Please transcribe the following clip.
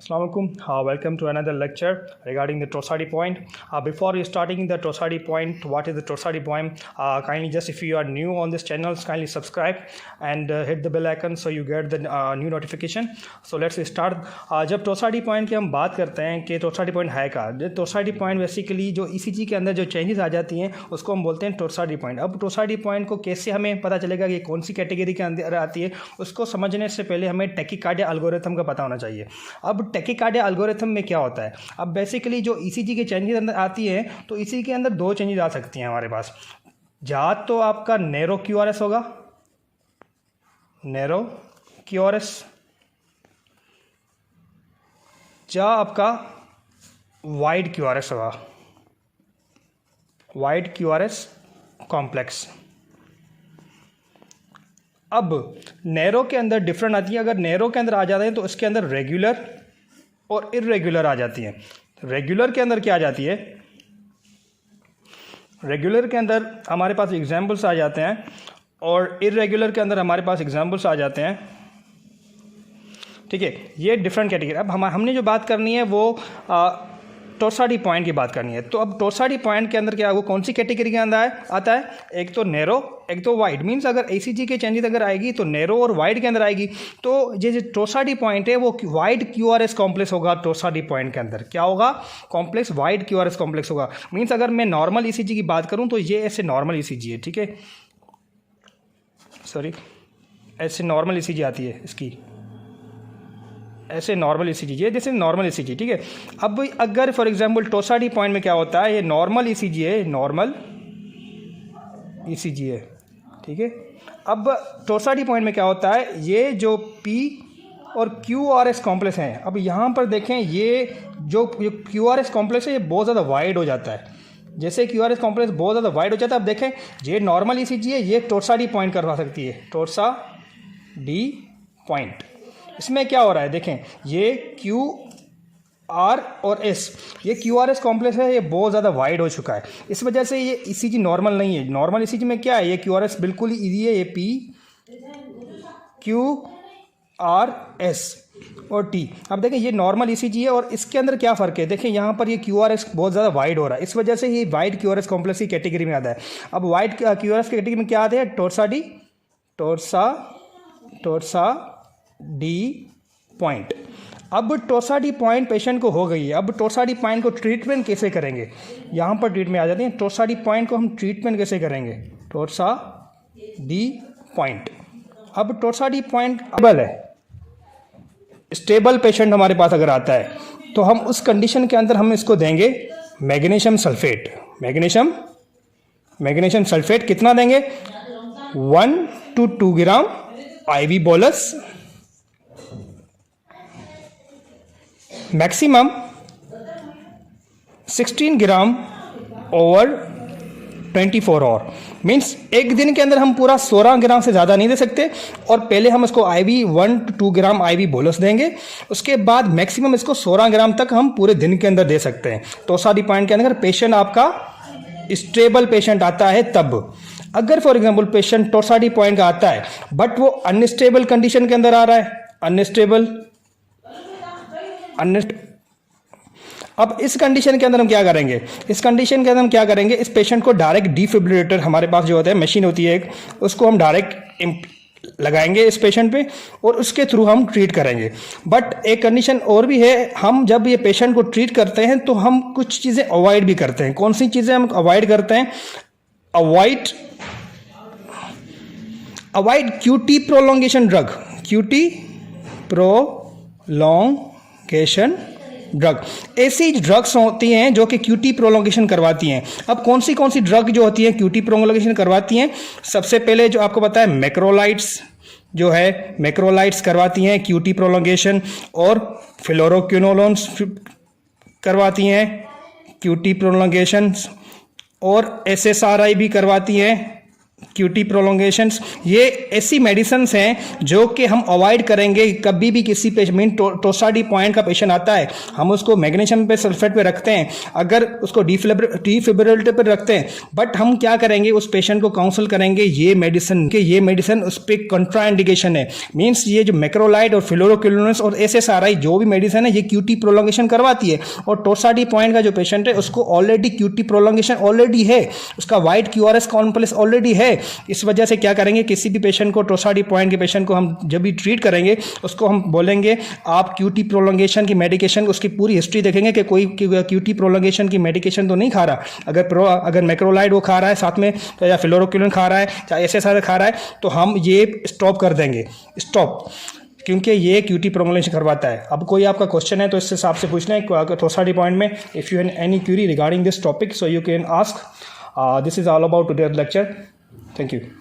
Assalamualaikum. Welcome to another lecture regarding the Trossard point. Before you starting the Trossard point, what is the Trossard point? Kindly just if you are new on this channel, kindly subscribe and hit the bell icon so you get the new notification. So let's start. जब Trossard point की हम बात करते हैं कि Trossard point है क्या? Trossard point basically जो ECG के अंदर जो चेंजेस आ जाती हैं उसको हम बोलते हैं Trossard point. अब Trossard point को कैसे हमें पता चलेगा कि कौन सी कैटेगरी के अंदर आती है, उसको समझने से पहले हमें टैकीकार्डिया एल्गोरिथम का पता होना चाहिए. अब टैकीकार्डिया एल्गोरिथम में क्या होता है? अब बेसिकली जो ईसीजी के चेंजेस अंदर आती है तो ईसीजी के अंदर दो चेंजेस आ सकती हैं हमारे पास. या तो आपका नैरो क्यूआरएस होगा, नैरो क्यूआरएस, या आपका वाइड क्यूआरएस होगा, वाइड क्यूआरएस कॉम्प्लेक्स. अब नैरो के अंदर डिफरेंट आती है. अगर नैरो के अंदर आ जाते हैं तो इसके अंदर रेगुलर और इर्रेगुलर आ जाती है. रेगुलर के अंदर क्या आ जाती है? रेगुलर के अंदर हमारे पास एग्जाम्पल्स आ जाते हैं और इर्रेगुलर के अंदर हमारे पास एग्जाम्पल्स आ जाते हैं. ठीक है, ये डिफरेंट कैटेगरी. अब हमने जो बात करनी है वो टोर्साडी पॉइंट की बात करनी है. तो अब टोर्साडी पॉइंट के अंदर क्या वो कौन सी कैटेगरी के अंदर आता है? एक तो नैरो, एक तो वाइड. मींस अगर एसीजी के चेंजेस अगर आएगी तो नैरो और वाइड के अंदर आएगी. तो ये जो टोर्साडी पॉइंट है वो वाइड क्यूआरएस कॉम्प्लेक्स होगा. टोर्साडी पॉइंट के अंदर क्या होगा? कॉम्प्लेक्स वाइड क्यूआरएस कॉम्प्लेक्स होगा. मींस अगर मैं नॉर्मल ईसीजी की बात करूं तो ये ऐसे नॉर्मल ईसीजी है. ठीक है, सॉरी, ऐसे नॉर्मल ईसीजी आती है इसकी, ऐसे नॉर्मल ईसीजी है, जैसे नॉर्मल ईसीजी. ठीक है, अब अगर फॉर एग्जांपल टोर्साडी पॉइंट में क्या होता है, ये नॉर्मल ईसीजी है, नॉर्मल ईसीजी है. ठीक है, अब टोर्साडी पॉइंट में क्या होता है, ये जो पी और क्यू आर एस कॉम्प्लेक्स हैं, अब यहाँ पर देखें ये जो क्यू आर एस कॉम्प्लेक्स है ये बहुत ज़्यादा वाइड हो जाता है. जैसे क्यू आर एस कॉम्प्लेक्स बहुत ज़्यादा वाइड हो जाता है. अब देखें ये नॉर्मल ईसीजी है, ये टोर्साडी पॉइंट करवा सकती है, टोर्साडी पॉइंट. इसमें क्या हो रहा है देखें, ये क्यू आर और एस, ये क्यू आर एस कॉम्प्लेक्स है, ये बहुत ज़्यादा वाइड हो चुका है. इस वजह से ये ईसीजी नॉर्मल नहीं है. नॉर्मल ईसीजी में क्या है, ये क्यू आर एस बिल्कुल ही ईजी है, ये पी क्यू आर एस और टी. अब देखें ये नॉर्मल ईसीजी है और इसके अंदर क्या फ़र्क है, देखें यहाँ पर ये क्यू आर एस बहुत ज़्यादा वाइड हो रहा है. इस वजह से ये wide Q R S complex की कैटेगरी में आता है. अब wide Q R S category में क्या आते हैं? टोर्साडी पॉइंट. अब टोर्साडी पॉइंट पेशेंट को हो गई है. अब टोर्साडी पॉइंट को ट्रीटमेंट कैसे करेंगे? यहाँ पर ट्रीटमेंट आ जाती है. टोर्साडी पॉइंट को हम ट्रीटमेंट कैसे करेंगे? टोर्साडी पॉइंट. अब टोर्साडी पॉइंट स्टेबल है, स्टेबल पेशेंट हमारे पास अगर आता है तो हम उस कंडीशन के अंदर हम इसको देंगे मैग्नीशियम सल्फेट. मैग्नीशियम सल्फेट कितना देंगे? 1 to 2 gram IV bolus, maximum 16 gram over 24 hour. Means एक दिन के अंदर हम पूरा 16 ग्राम से ज़्यादा नहीं दे सकते. और पहले हम इसको IV 1 to 2 gram IV bolus देंगे, उसके बाद मैक्सिमम इसको 16 ग्राम तक हम पूरे दिन के अंदर दे सकते हैं. टोर्साडी पॉइंट के अंदर पेशेंट आपका स्टेबल पेशेंट आता है तब. अगर फॉर एग्जाम्पल पेशेंट टोर्साडी पॉइंट का आता है बट वो अनस्टेबल कंडीशन के अंदर आ रहा है, अनस्टेबल. अब इस कंडीशन के अंदर हम क्या करेंगे? इस कंडीशन के अंदर हम क्या करेंगे, इस पेशेंट को डायरेक्ट डिफिब्रिलेटर हमारे पास जो होता है, मशीन होती है एक, उसको हम डायरेक्ट लगाएंगे इस पेशेंट पे और उसके थ्रू हम ट्रीट करेंगे. बट एक कंडीशन और भी है, हम जब ये पेशेंट को ट्रीट करते हैं तो हम कुछ चीज़ें अवॉइड भी करते हैं. कौन सी चीज़ें हम अवॉइड करते हैं? Avoid QT prolongation drug, QT prolongation drug. ऐसी ड्रग्स होती हैं जो कि क्यूटी प्रोलॉन्गेशन करवाती हैं. अब कौन सी ड्रग जो होती हैं क्यूटी प्रोलॉन्गेशन करवाती हैं? सबसे पहले जो आपको पता है मैक्रोलाइड्स जो है, मैक्रोलाइड्स करवाती हैं क्यूटी प्रोलॉन्गेशन, और फ्लोरोक्विनोलोन्स करवाती हैं क्यूटी प्रोलॉन्गेशन, और एसएसआरआई भी करवाती हैं QT प्रोलोंगेशंस, ये ऐसी मेडिसिन्स हैं जो कि हम अवॉइड करेंगे। कभी भी किसी पेशेंट टोसा डी पॉइंट का पेशेंट आता है, हम उसको मैग्नीशियम पे सल्फेट पे रखते हैं, अगर उसको डिफिब्रिलेटर पे रखते हैं, बट हम क्या करेंगे, उस पेशेंट को काउंसल करेंगे ये मेडिसिन उस पर कंट्रा इंडिकेशन है। मीन्स ये जो मैक्रोलाइड और फ्लोरोक्विनोनेस और SSRI जो भी मेडिसिन है ये QT प्रोलोंगेशन करवाती है। और टोसा डी पॉइंट का जो पेशेंट है उसको ऑलरेडी QT प्रोलोंगेशन ऑलरेडी है, उसका वाइड QRS कॉम्प्लेक्स ऑलरेडी है। इस वजह से क्या करेंगे, किसी भी पेशेंट को टोसा डी पॉइंट के पेशेंट को हम जब भी ट्रीट करेंगे उसको हम बोलेंगे आप QT प्रोलोंगेशन की मेडिकेशन, उसकी पूरी हिस्ट्री देखेंगे कि कोई QT प्रोलोंगेशन की मेडिकेशन तो नहीं खा रहा। अगर मैक्रोलाइड वो खा रहा है साथ में, या फ्लोरोक्विनोन खा रहा है, चाहे SSRI खा रहा है, तो हम ये स्टॉप कर देंगे, क्योंकि ये QT प्रोलोंगेशन करवाता है। अब कोई आपका क्वेश्चन है तो इस हिसाब से पूछना है टोसा डी पॉइंट में। If you have any Curie regarding this topic, so you can ask. This is all about today's lecture. Thank you.